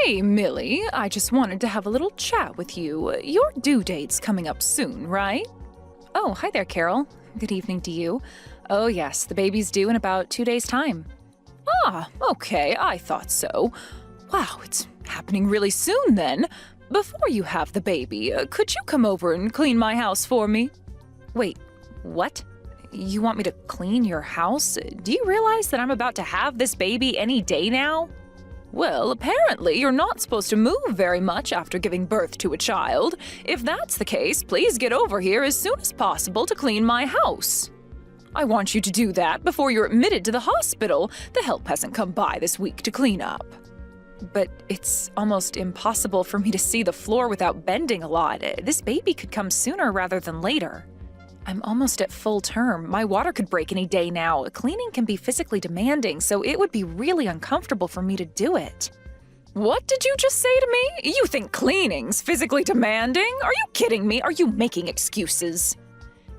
Hey, Millie, I just wanted to have a little chat with you. Your due date's coming up soon, right? Oh, hi there, Carol. Good evening to you. Oh, yes, the baby's due in about 2 days' time. Ah, okay, I thought so. Wow, it's happening really soon then. Before you have the baby, could you come over and clean my house for me? Wait, what? You want me to clean your house? Do you realize that I'm about to have this baby any day now? Well, apparently you're not supposed to move very much after giving birth to a child. If that's the case, please get over here as soon as possible to clean my house. I want you to do that before you're admitted to the hospital. The help hasn't come by this week to clean up. But it's almost impossible for me to see the floor without bending a lot. This baby could come sooner rather than later. I'm almost at full term. My water could break any day now. Cleaning can be physically demanding, so it would be really uncomfortable for me to do it. What did you just say to me? You think cleaning's physically demanding? Are you kidding me? Are you making excuses?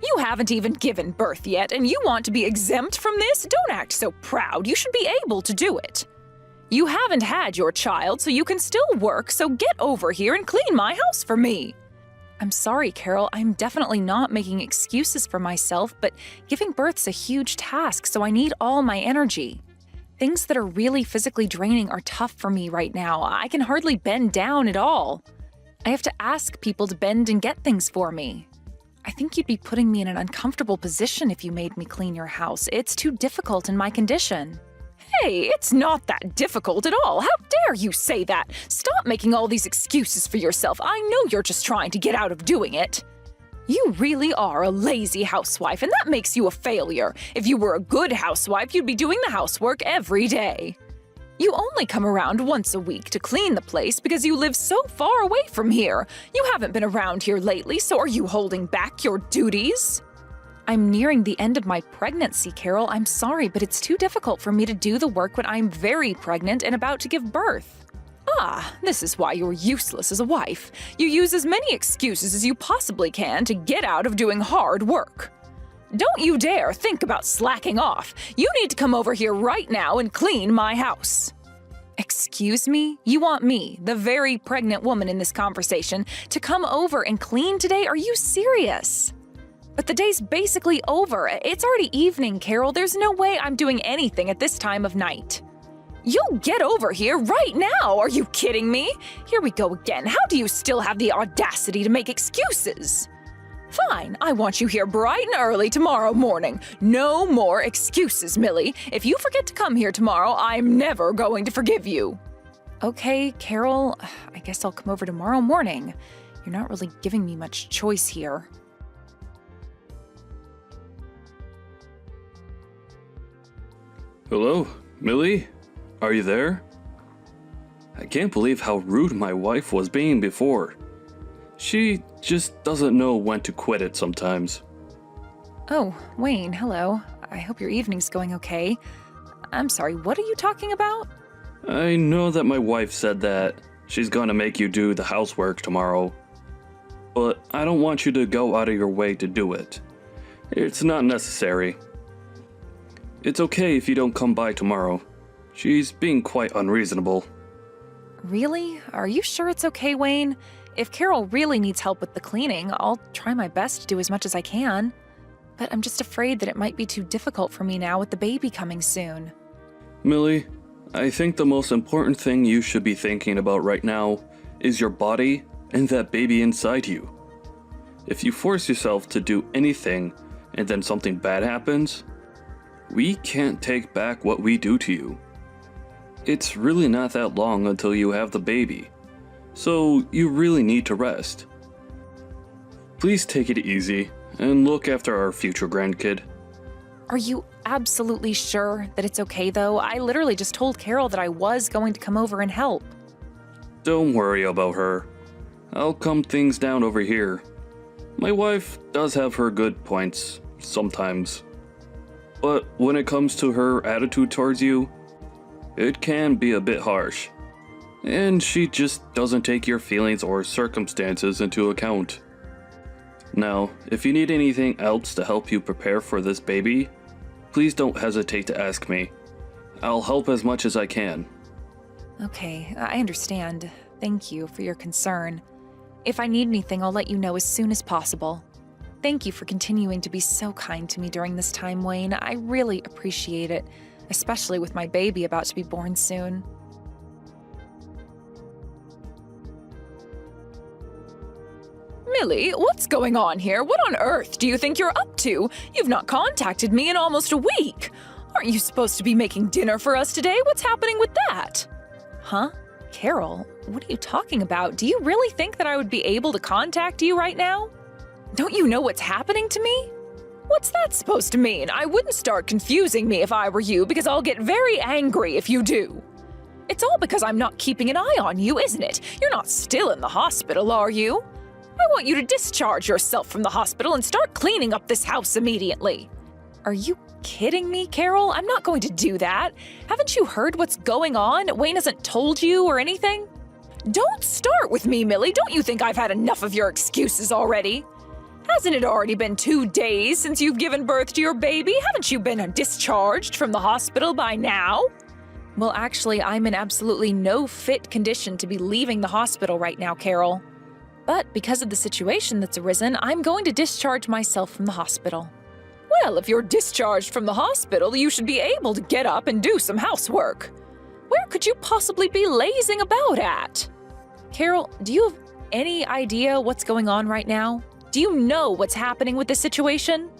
You haven't even given birth yet, and you want to be exempt from this? Don't act so proud. You should be able to do it. You haven't had your child, so you can still work, so get over here and clean my house for me. I'm sorry, Carol. I'm definitely not making excuses for myself, but giving birth's a huge task, so I need all my energy. Things that are really physically draining are tough for me right now. I can hardly bend down at all. I have to ask people to bend and get things for me. I think you'd be putting me in an uncomfortable position if you made me clean your house. It's too difficult in my condition. Hey, it's not that difficult at all. How dare you say that? Stop making all these excuses for yourself. I know you're just trying to get out of doing it. You really are a lazy housewife, and that makes you a failure. If you were a good housewife, you'd be doing the housework every day. You only come around once a week to clean the place because you live so far away from here. You haven't been around here lately, so are you holding back your duties? I'm nearing the end of my pregnancy, Carol. I'm sorry, but it's too difficult for me to do the work when I'm very pregnant and about to give birth. Ah, this is why you're useless as a wife. You use as many excuses as you possibly can to get out of doing hard work. Don't you dare think about slacking off. You need to come over here right now and clean my house. Excuse me? You want me, the very pregnant woman in this conversation, to come over and clean today? Are you serious? But the day's basically over. It's already evening, Carol. There's no way I'm doing anything at this time of night. You'll get over here right now. Are you kidding me? Here we go again. How do you still have the audacity to make excuses? Fine, I want you here bright and early tomorrow morning. No more excuses, Millie. If you forget to come here tomorrow, I'm never going to forgive you. Okay, Carol, I guess I'll come over tomorrow morning. You're not really giving me much choice here. Hello, Millie? Are you there? I can't believe how rude my wife was being before. She just doesn't know when to quit it sometimes. Oh, Wayne, hello. I hope your evening's going okay. I'm sorry, what are you talking about? I know that my wife said that she's gonna make you do the housework tomorrow, but I don't want you to go out of your way to do it. It's not necessary. It's okay if you don't come by tomorrow. She's being quite unreasonable. Really? Are you sure it's okay, Wayne? If Carol really needs help with the cleaning, I'll try my best to do as much as I can. But I'm just afraid that it might be too difficult for me now with the baby coming soon. Millie, I think the most important thing you should be thinking about right now is your body and that baby inside you. If you force yourself to do anything and then something bad happens, we can't take back what we do to you. It's really not that long until you have the baby, so you really need to rest. Please take it easy and look after our future grandkid. Are you absolutely sure that it's okay, though? I literally just told Carol that I was going to come over and help. Don't worry about her. I'll calm things down over here. My wife does have her good points, sometimes. But when it comes to her attitude towards you, it can be a bit harsh. And she just doesn't take your feelings or circumstances into account. Now, if you need anything else to help you prepare for this baby, please don't hesitate to ask me. I'll help as much as I can. Okay, I understand. Thank you for your concern. If I need anything, I'll let you know as soon as possible. Thank you for continuing to be so kind to me during this time, Wayne. I really appreciate it, especially with my baby about to be born soon. Millie, what's going on here? What on earth do you think you're up to? You've not contacted me in almost a week. Aren't you supposed to be making dinner for us today? What's happening with that? Huh? Carol, what are you talking about? Do you really think that I would be able to contact you right now? Don't you know what's happening to me? What's that supposed to mean? I wouldn't start confusing me if I were you, because I'll get very angry if you do. It's all because I'm not keeping an eye on you, isn't it? You're not still in the hospital, are you? I want you to discharge yourself from the hospital and start cleaning up this house immediately. Are you kidding me, Carol? I'm not going to do that. Haven't you heard what's going on? Wayne hasn't told you or anything? Don't start with me, Millie. Don't you think I've had enough of your excuses already? Hasn't it already been 2 days since you've given birth to your baby? Haven't you been discharged from the hospital by now? Well, actually, I'm in absolutely no fit condition to be leaving the hospital right now, Carol. But because of the situation that's arisen, I'm going to discharge myself from the hospital. Well, if you're discharged from the hospital, you should be able to get up and do some housework. Where could you possibly be lazing about at? Carol, do you have any idea what's going on right now? Do you know what's happening with this situation?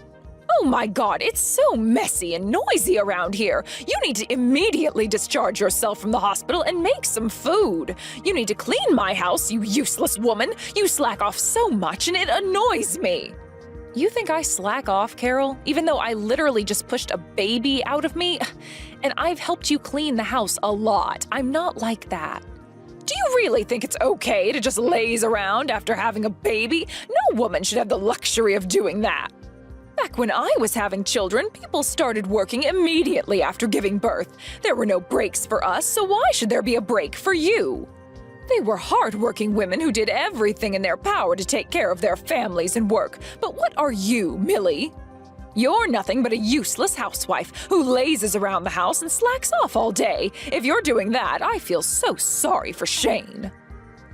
Oh my God, it's so messy and noisy around here. You need to immediately discharge yourself from the hospital and make some food. You need to clean my house, you useless woman. You slack off so much and it annoys me. You think I slack off, Carol, even though I literally just pushed a baby out of me? And I've helped you clean the house a lot. I'm not like that. Do you really think it's okay to just laze around after having a baby? No woman should have the luxury of doing that. Back when I was having children, people started working immediately after giving birth. There were no breaks for us, so why should there be a break for you? They were hard-working women who did everything in their power to take care of their families and work. But what are you, Millie? You're nothing but a useless housewife who lazes around the house and slacks off all day. If you're doing that, I feel so sorry for Shane.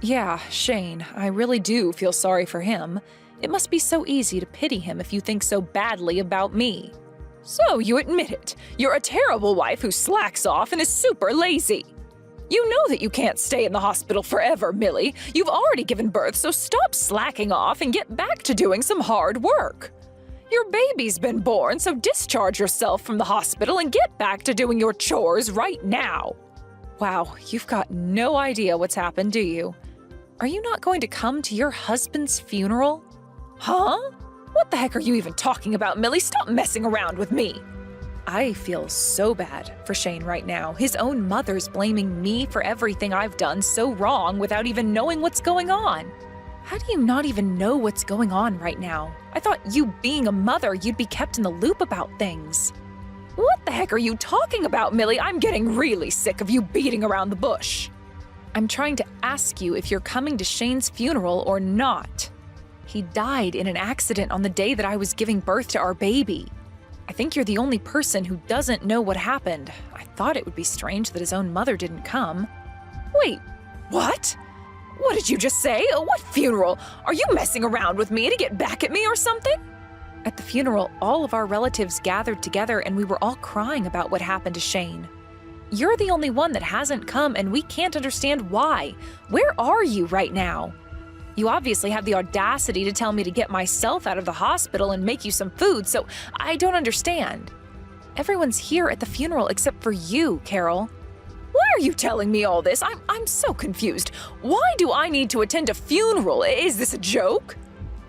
Yeah, Shane, I really do feel sorry for him. It must be so easy to pity him if you think so badly about me. So you admit it. You're a terrible wife who slacks off and is super lazy. You know that you can't stay in the hospital forever, Millie. You've already given birth, so stop slacking off and get back to doing some hard work. Your baby's been born, so discharge yourself from the hospital and get back to doing your chores right now. Wow, you've got no idea what's happened, do you? Are you not going to come to your husband's funeral? Huh? What the heck are you even talking about, Millie? Stop messing around with me. I feel so bad for Shane right now. His own mother's blaming me for everything I've done so wrong without even knowing what's going on. How do you not even know what's going on right now? I thought you being a mother, you'd be kept in the loop about things. What the heck are you talking about, Millie? I'm getting really sick of you beating around the bush. I'm trying to ask you if you're coming to Shane's funeral or not. He died in an accident on the day that I was giving birth to our baby. I think you're the only person who doesn't know what happened. I thought it would be strange that his own mother didn't come. Wait, what? What did you just say? What funeral? Are you messing around with me to get back at me or something? At the funeral, all of our relatives gathered together and we were all crying about what happened to Shane. You're the only one that hasn't come and we can't understand why. Where are you right now? You obviously have the audacity to tell me to get myself out of the hospital and make you some food, so I don't understand. Everyone's here at the funeral except for you, Carol. Why are you telling me all this? I'm so confused. Why do I need to attend a funeral? Is this a joke?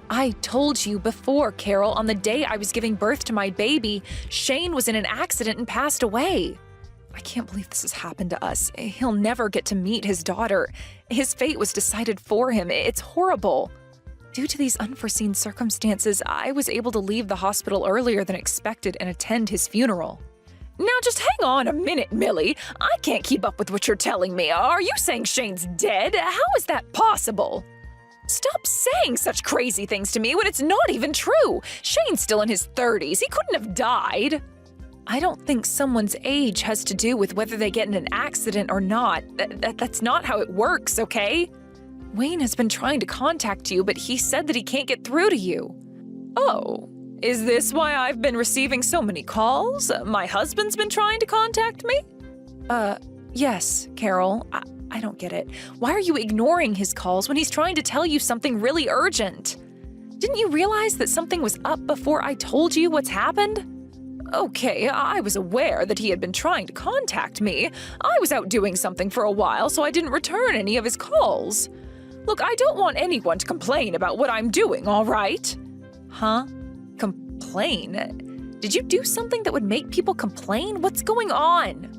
I told you before, Carol, on the day I was giving birth to my baby, Shane was in an accident and passed away. I can't believe this has happened to us. He'll never get to meet his daughter. His fate was decided for him. It's horrible. Due to these unforeseen circumstances, I was able to leave the hospital earlier than expected and attend his funeral. Now just hang on a minute, Millie. I can't keep up with what you're telling me. Are you saying Shane's dead? How is that possible? Stop saying such crazy things to me when it's not even true. Shane's still in his 30s. He couldn't have died. I don't think someone's age has to do with whether they get in an accident or not. That's not how it works, okay? Wayne has been trying to contact you, but he said that he can't get through to you. Oh, is this why I've been receiving so many calls? My husband's been trying to contact me? Yes, Carol. I don't get it. Why are you ignoring his calls when he's trying to tell you something really urgent? Didn't you realize that something was up before I told you what's happened? Okay, I was aware that he had been trying to contact me. I was out doing something for a while, so I didn't return any of his calls. Look, I don't want anyone to complain about what I'm doing, all right? Huh? Complain? Did you do something that would make people complain? What's going on?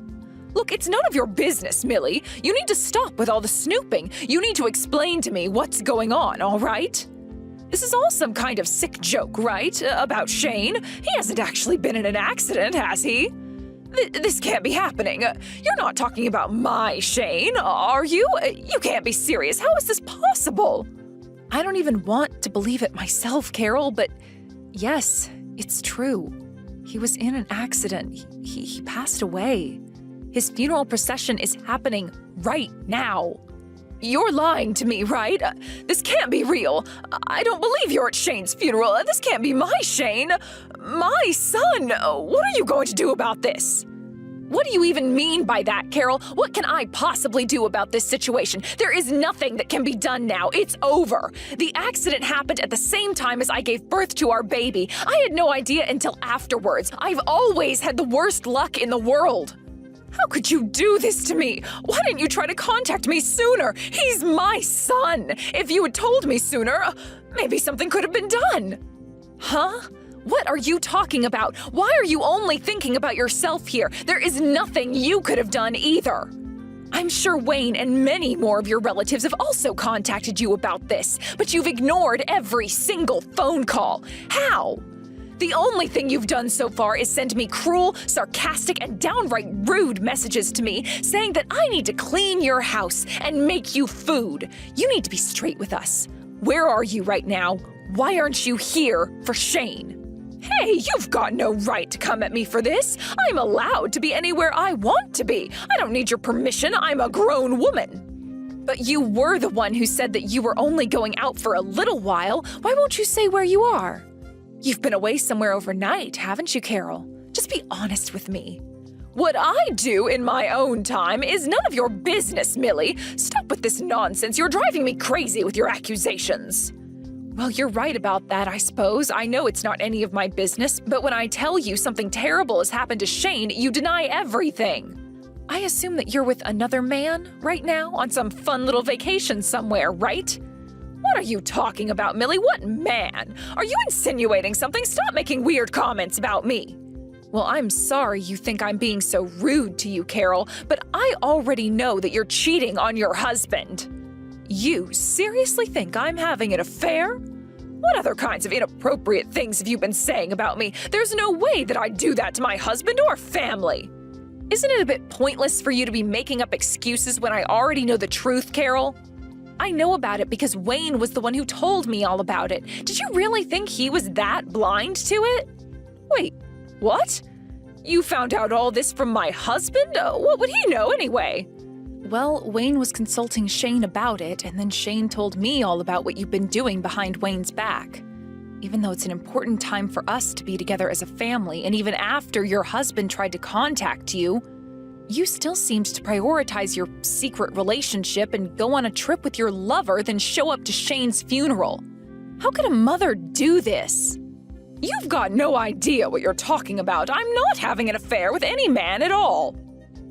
Look, it's none of your business, Millie. You need to stop with all the snooping. You need to explain to me what's going on, all right? This is all some kind of sick joke, right? About Shane? He hasn't actually been in an accident, has he? This can't be happening. You're not talking about my Shane, are you? You can't be serious. How is this possible? I don't even want to believe it myself, Carol, but yes, it's true. He was in an accident. He passed away. His funeral procession is happening right now. You're lying to me, right? This can't be real. I don't believe you're at Shane's funeral. This can't be my Shane. My son. What are you going to do about this? What do you even mean by that, Carol? What can I possibly do about this situation? There is nothing that can be done now. It's over. The accident happened at the same time as I gave birth to our baby. I had no idea until afterwards. I've always had the worst luck in the world. How could you do this to me? Why didn't you try to contact me sooner? He's my son. If you had told me sooner, maybe something could have been done. Huh? What are you talking about? Why are you only thinking about yourself here? There is nothing you could have done either. I'm sure Wayne and many more of your relatives have also contacted you about this, but you've ignored every single phone call. How? The only thing you've done so far is send me cruel, sarcastic, and downright rude messages to me saying that I need to clean your house and make you food. You need to be straight with us. Where are you right now? Why aren't you here for Shane? Hey, you've got no right to come at me for this. I'm allowed to be anywhere I want to be. I don't need your permission. I'm a grown woman. But you were the one who said that you were only going out for a little while. Why won't you say where you are? You've been away somewhere overnight, haven't you, Carol? Just be honest with me. What I do in my own time is none of your business, Millie. Stop with this nonsense. You're driving me crazy with your accusations. Well, you're right about that, I suppose. I know it's not any of my business, but when I tell you something terrible has happened to Shane, you deny everything. I assume that you're with another man right now on some fun little vacation somewhere, right? What are you talking about, Millie? What man? Are you insinuating something? Stop making weird comments about me. Well, I'm sorry you think I'm being so rude to you, Carol, but I already know that you're cheating on your husband. You seriously think I'm having an affair? What other kinds of inappropriate things have you been saying about me? There's no way that I'd do that to my husband or family. Isn't it a bit pointless for you to be making up excuses when I already know the truth, Carol? I know about it because Wayne was the one who told me all about it. Did you really think he was that blind to it? Wait, what? You found out all this from my husband? What would he know anyway? Well, Wayne was consulting Shane about it, and then Shane told me all about what you've been doing behind Wayne's back. Even though it's an important time for us to be together as a family, and even after your husband tried to contact you, you still seemed to prioritize your secret relationship and go on a trip with your lover, then show up to Shane's funeral. How could a mother do this? You've got no idea what you're talking about. I'm not having an affair with any man at all.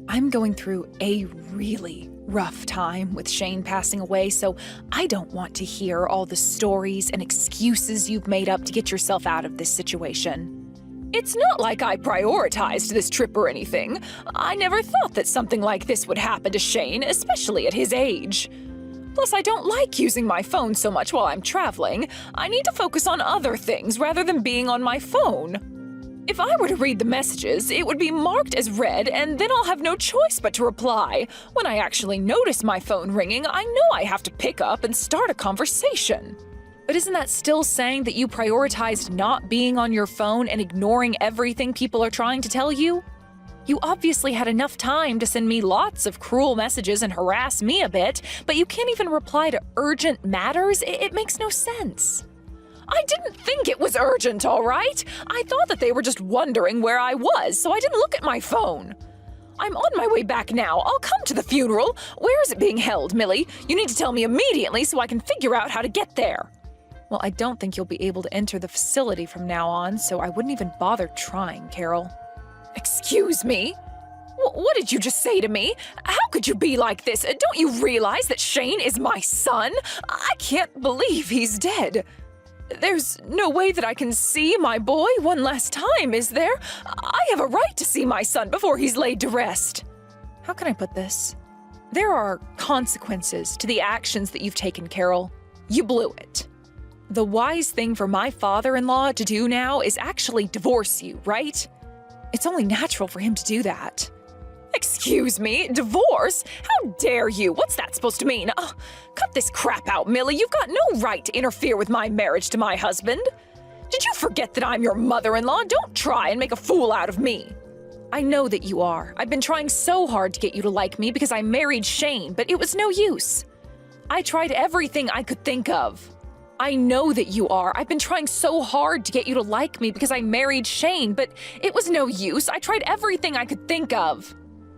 I'm going through a really rough time with Shane passing away, so I don't want to hear all the stories and excuses you've made up to get yourself out of this situation. It's not like I prioritized this trip or anything. I never thought that something like this would happen to Shane, especially at his age. Plus, I don't like using my phone so much while I'm traveling. I need to focus on other things rather than being on my phone. If I were to read the messages, it would be marked as read, and then I'll have no choice but to reply. When I actually notice my phone ringing, I know I have to pick up and start a conversation. But isn't that still saying that you prioritized not being on your phone and ignoring everything people are trying to tell you? You obviously had enough time to send me lots of cruel messages and harass me a bit, but you can't even reply to urgent matters? It makes no sense. I didn't think it was urgent, all right? I thought that they were just wondering where I was, so I didn't look at my phone. I'm on my way back now. I'll come to the funeral. Where is it being held, Millie? You need to tell me immediately so I can figure out how to get there. Well, I don't think you'll be able to enter the facility from now on, so I wouldn't even bother trying, Carol. Excuse me? What did you just say to me? How could you be like this? Don't you realize that Shane is my son? I can't believe he's dead. There's no way that I can see my boy one last time, is there? I have a right to see my son before he's laid to rest. How can I put this? There are consequences to the actions that you've taken, Carol. You blew it. The wise thing for my father-in-law to do now is actually divorce you, right? It's only natural for him to do that. Excuse me, divorce? How dare you? What's that supposed to mean? Cut this crap out, Millie. You've got no right to interfere with my marriage to my husband. Did you forget that I'm your mother-in-law? Don't try and make a fool out of me. I know that you are. I've been trying so hard to get you to like me because I married Shane, but it was no use. I tried everything I could think of. I know that you are. I've been trying so hard to get you to like me because I married Shane, but it was no use. I tried everything I could think of.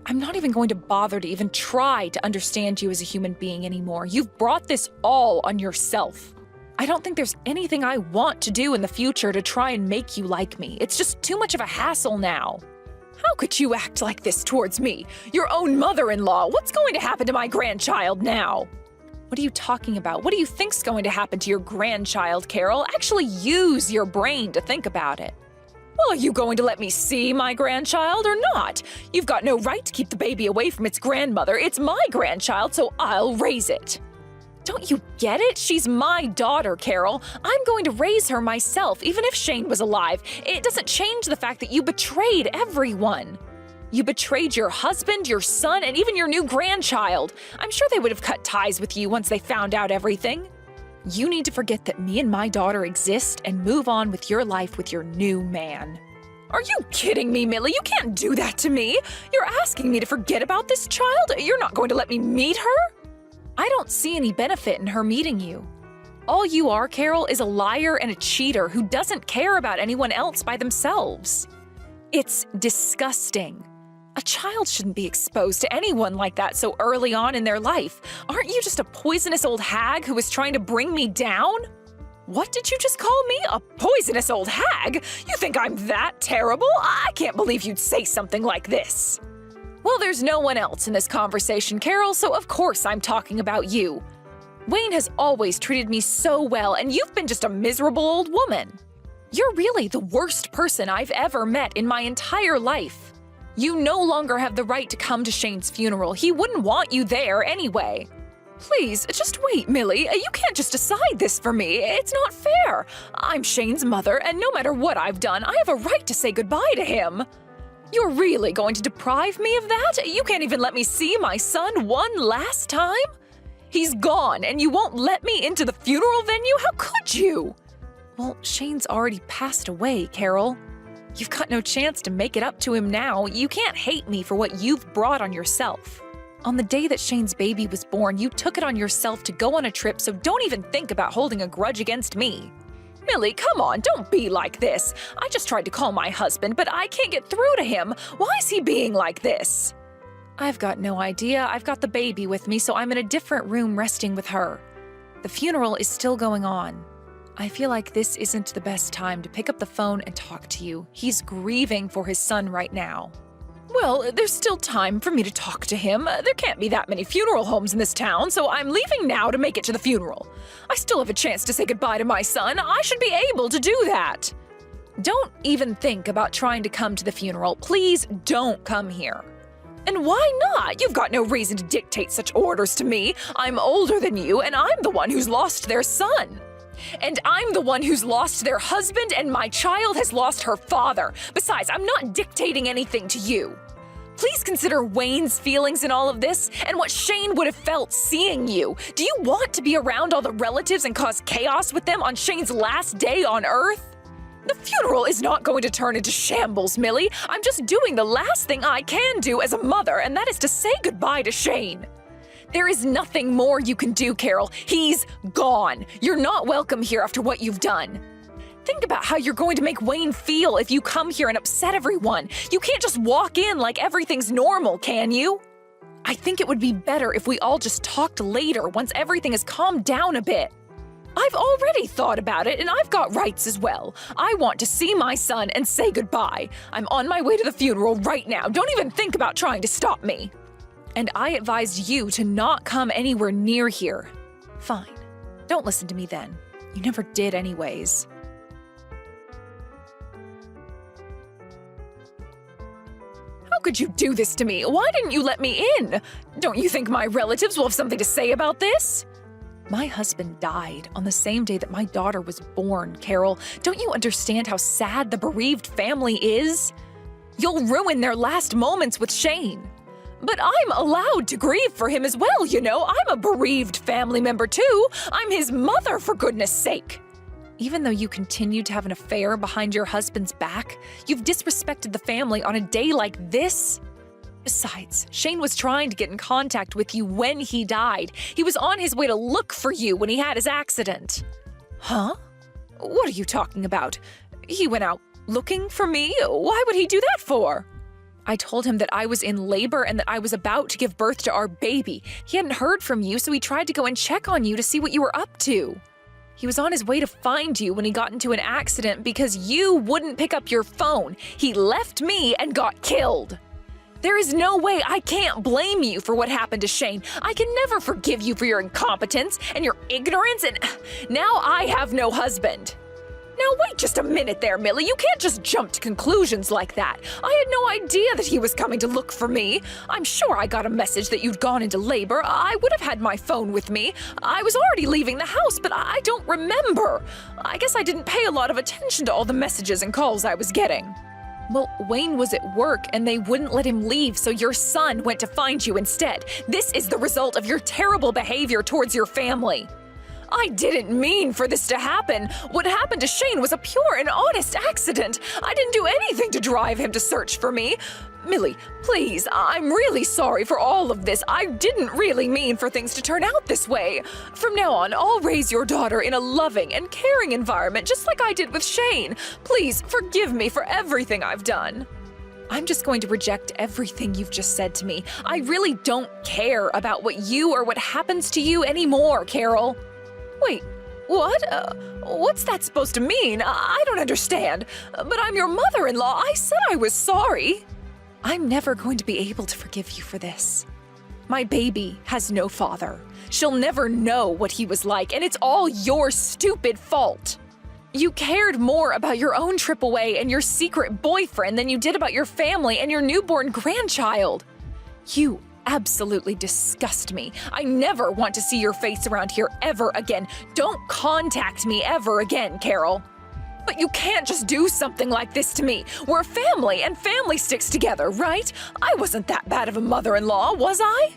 I'm not even going to bother to even try to understand you as a human being anymore. You've brought this all on yourself. I don't think there's anything I want to do in the future to try and make you like me. It's just too much of a hassle now. How could you act like this towards me? Your own mother-in-law. What's going to happen to my grandchild now? What are you talking about? What do you think's going to happen to your grandchild, Carol? Actually use your brain to think about it. Well, are you going to let me see my grandchild or not? You've got no right to keep the baby away from its grandmother. It's my grandchild, so I'll raise it. Don't you get it? She's my daughter, Carol. I'm going to raise her myself, even if Shane was alive. It doesn't change the fact that you betrayed everyone. You betrayed your husband, your son, and even your new grandchild. I'm sure they would have cut ties with you once they found out everything. You need to forget that me and my daughter exist and move on with your life with your new man. Are you kidding me, Millie? You can't do that to me. You're asking me to forget about this child? You're not going to let me meet her? I don't see any benefit in her meeting you. All you are, Carol, is a liar and a cheater who doesn't care about anyone else by themselves. It's disgusting. A child shouldn't be exposed to anyone like that so early on in their life. Aren't you just a poisonous old hag who is trying to bring me down? What did you just call me? A poisonous old hag? You think I'm that terrible? I can't believe you'd say something like this. Well, there's no one else in this conversation, Carol, so of course I'm talking about you. Wayne has always treated me so well, and you've been just a miserable old woman. You're really the worst person I've ever met in my entire life. You no longer have the right to come to Shane's funeral. He wouldn't want you there anyway. Please, just wait, Millie. You can't just decide this for me. It's not fair. I'm Shane's mother, and no matter what I've done, I have a right to say goodbye to him. You're really going to deprive me of that? You can't even let me see my son one last time? He's gone, and you won't let me into the funeral venue? How could you? Well, Shane's already passed away, Carol. You've got no chance to make it up to him now. You can't hate me for what you've brought on yourself. On the day that Shane's baby was born, you took it on yourself to go on a trip, so don't even think about holding a grudge against me. Millie, come on, don't be like this. I just tried to call my husband, but I can't get through to him. Why is he being like this? I've got no idea. I've got the baby with me, so I'm in a different room resting with her. The funeral is still going on. I feel like this isn't the best time to pick up the phone and talk to you. He's grieving for his son right now. Well, there's still time for me to talk to him. There can't be that many funeral homes in this town, so I'm leaving now to make it to the funeral. I still have a chance to say goodbye to my son. I should be able to do that. Don't even think about trying to come to the funeral. Please don't come here. And why not? You've got no reason to dictate such orders to me. I'm older than you, and I'm the one who's lost their son. And I'm the one who's lost their husband, and my child has lost her father. Besides, I'm not dictating anything to you. Please consider Wayne's feelings in all of this and what Shane would have felt seeing you. Do you want to be around all the relatives and cause chaos with them on Shane's last day on Earth? The funeral is not going to turn into shambles, Millie. I'm just doing the last thing I can do as a mother, and that is to say goodbye to Shane. There is nothing more you can do, Carol. He's gone. You're not welcome here after what you've done. Think about how you're going to make Wayne feel if you come here and upset everyone. You can't just walk in like everything's normal, can you? I think it would be better if we all just talked later once everything has calmed down a bit. I've already thought about it, and I've got rights as well. I want to see my son and say goodbye. I'm on my way to the funeral right now. Don't even think about trying to stop me. And I advised you to not come anywhere near here. Fine. Don't listen to me then. You never did anyways. How could you do this to me? Why didn't you let me in? Don't you think my relatives will have something to say about this? My husband died on the same day that my daughter was born, Carol. Don't you understand how sad the bereaved family is? You'll ruin their last moments with Shane. But I'm allowed to grieve for him as well, you know. I'm a bereaved family member too. I'm his mother, for goodness sake. Even though you continued to have an affair behind your husband's back, you've disrespected the family on a day like this? Besides, Shane was trying to get in contact with you when he died. He was on his way to look for you when he had his accident. Huh? What are you talking about? He went out looking for me? Why would he do that for? I told him that I was in labor and that I was about to give birth to our baby. He hadn't heard from you, so he tried to go and check on you to see what you were up to. He was on his way to find you when he got into an accident because you wouldn't pick up your phone. He left me and got killed. There is no way I can't blame you for what happened to Shane. I can never forgive you for your incompetence and your ignorance, and now I have no husband. Now wait just a minute there, Millie. You can't just jump to conclusions like that. I had no idea that he was coming to look for me. I'm sure I got a message that you'd gone into labor. I would have had my phone with me. I was already leaving the house, but I don't remember. I guess I didn't pay a lot of attention to all the messages and calls I was getting. Well, Wayne was at work and they wouldn't let him leave, so your son went to find you instead. This is the result of your terrible behavior towards your family. I didn't mean for this to happen. What happened to Shane was a pure and honest accident. I didn't do anything to drive him to search for me. Millie, please, I'm really sorry for all of this. I didn't really mean for things to turn out this way. From now on, I'll raise your daughter in a loving and caring environment, just like I did with Shane. Please forgive me for everything I've done. I'm just going to reject everything you've just said to me. I really don't care about what you or what happens to you anymore, Carol. Wait, what? What's that supposed to mean? I don't understand. But I'm your mother-in-law. I said I was sorry. I'm never going to be able to forgive you for this. My baby has no father. She'll never know what he was like, and it's all your stupid fault. You cared more about your own trip away and your secret boyfriend than you did about your family and your newborn grandchild. You absolutely disgust me. I never want to see your face around here ever again. Don't contact me ever again, Carol. But you can't just do something like this to me. We're a family, and family sticks together, right? I wasn't that bad of a mother-in-law, was I?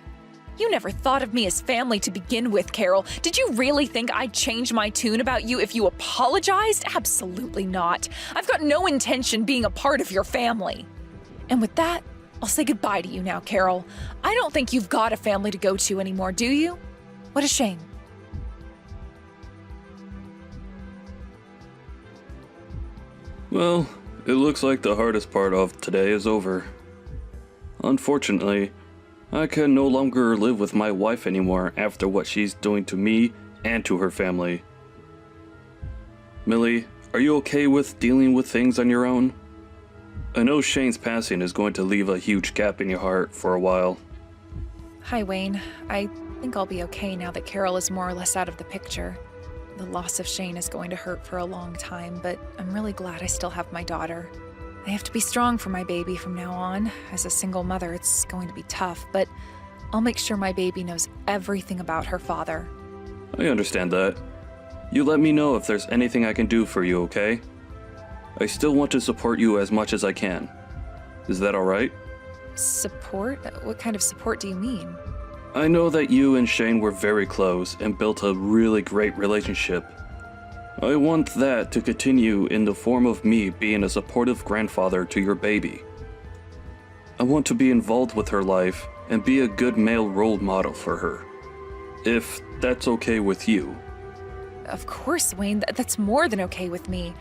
You never thought of me as family to begin with, Carol. Did you really think I'd change my tune about you if you apologized? Absolutely not. I've got no intention being a part of your family. And with that, I'll say goodbye to you now, Carol. I don't think you've got a family to go to anymore, do you? What a shame. Well, it looks like the hardest part of today is over. Unfortunately, I can no longer live with my wife anymore after what she's doing to me and to her family. Millie, are you okay with dealing with things on your own? I know Shane's passing is going to leave a huge gap in your heart for a while. Hi, Wayne. I think I'll be okay now that Carol is more or less out of the picture. The loss of Shane is going to hurt for a long time, but I'm really glad I still have my daughter. I have to be strong for my baby from now on. As a single mother, it's going to be tough, but I'll make sure my baby knows everything about her father. I understand that. You let me know if there's anything I can do for you, okay? I still want to support you as much as I can. Is that alright? Support? What kind of support do you mean? I know that you and Shane were very close and built a really great relationship. I want that to continue in the form of me being a supportive grandfather to your baby. I want to be involved with her life and be a good male role model for her. If that's okay with you. Of course, Wayne. That's more than okay with me.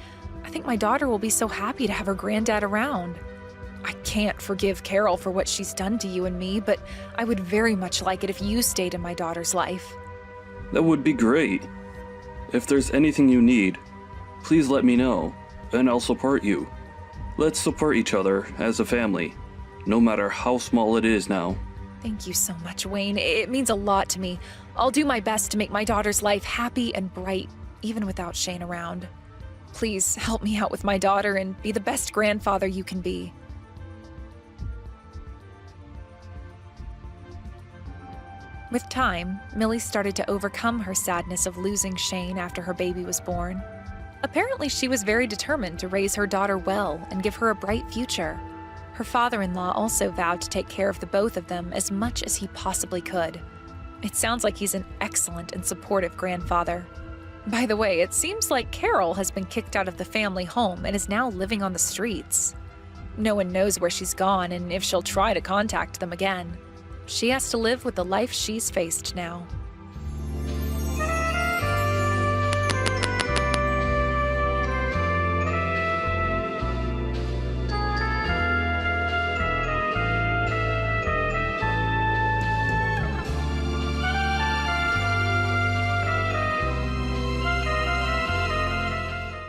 I think my daughter will be so happy to have her granddad around. I can't forgive Carol for what she's done to you and me, but I would very much like it if you stayed in my daughter's life. That would be great. If there's anything you need, please let me know, and I'll support you. Let's support each other as a family, no matter how small it is now. Thank you so much, Wayne. It means a lot to me. I'll do my best to make my daughter's life happy and bright, even without Shane around. Please help me out with my daughter and be the best grandfather you can be. With time, Millie started to overcome her sadness of losing Shane after her baby was born. Apparently, she was very determined to raise her daughter well and give her a bright future. Her father-in-law also vowed to take care of the both of them as much as he possibly could. It sounds like he's an excellent and supportive grandfather. By the way, it seems like Carol has been kicked out of the family home and is now living on the streets. No one knows where she's gone and if she'll try to contact them again. She has to live with the life she's faced now.